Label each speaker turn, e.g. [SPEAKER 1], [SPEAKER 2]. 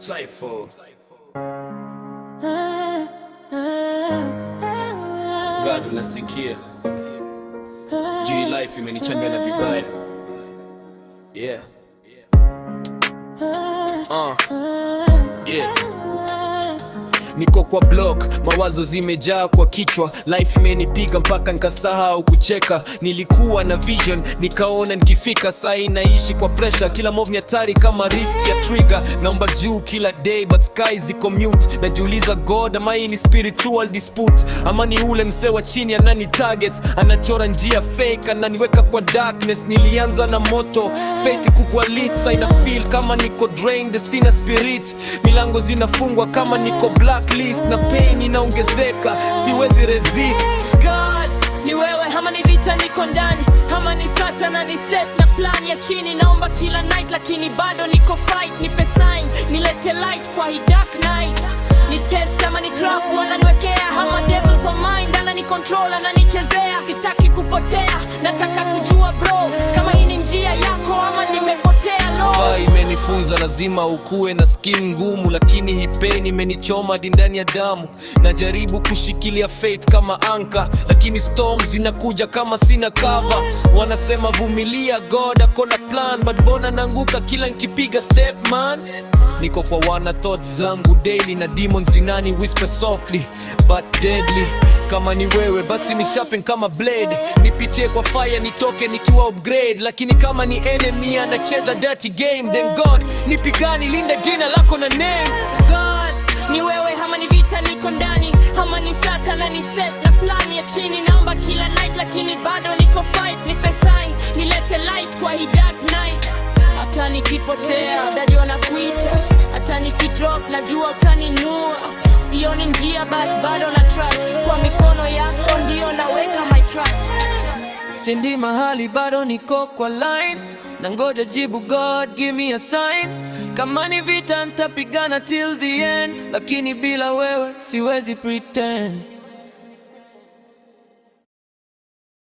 [SPEAKER 1] Cypher. God unasikia. G-Life imenichanganya vibaya. Yeah. Yeah. Niko kwa block, mawazo zimejaa kwa kichwa. Life imenipiga mpaka nikasahau kucheka. Nilikuwa na vision, nikaona nikifika. Saa hii naishi kwa pressure, kila move ni hatari kama risk ya trigger. Naomba juu kila day but sky ziko mute. Najiuliza God, ama hii ni spiritual dispute? Ama ni ule msee wa chini anani target, anachora njia fake, ananiweka kwa darkness. Nilianza na moto, fate kukua lit. Sina feel kama niko drained, sina spirit. Milango zinafungwa kama niko blacklist. Na pain inaongezeka, siwezi resist.
[SPEAKER 2] God, ni wewe ama ni vita niko ndani, ama ni Satan ni set na plan ya chini. Naomba kila night lakini bado niko fight. Nipe sign, nilete light kwa hii dark night. Ni test ama ni trap wananiwekea, ama devil kwa mind anani control ananichezea. Sitaki kupotea, nataka kujua bro, kama hii ni njia yako ama nimepotea lo.
[SPEAKER 1] Imenifunza lazima ukue na skin ngumu, lakini hii pain imenichoma ndani ya damu. Najaribu kushikilia faith kama anka, lakini storms zinakuja kama sina cover. Wanasema vumilia, God akona plan, but bona nanguka kila nikipiga step man. Niko kwa wana thoughts zangu daily, na demons zinani whisper softly but deadly. Kama ni wewe basi ni sharpen kama blade, nipitie kwa fire nitoke nikiwa upgrade. Lakini kama ni enemy anacheza dirty game, then God nipigani, linda jina lako na name.
[SPEAKER 2] God, ni wewe ama ni vita niko ndani, ama ni Satan ni set na plan ya chini. Naomba kila night lakini bado niko fight. Nipe sign, nilete light kwa hii dark night. Hata nikipotea najua nakuita, hata nikidrop najua utaninua. Sioni njia but bado na trust, kwa mikono yako ndio naweka my trust.
[SPEAKER 1] Sindi mahali bado niko kwa line, na ngoja jibu God give me a sign. Kama ni vita nitapigana till the end, lakini bila wewe siwezi pretend.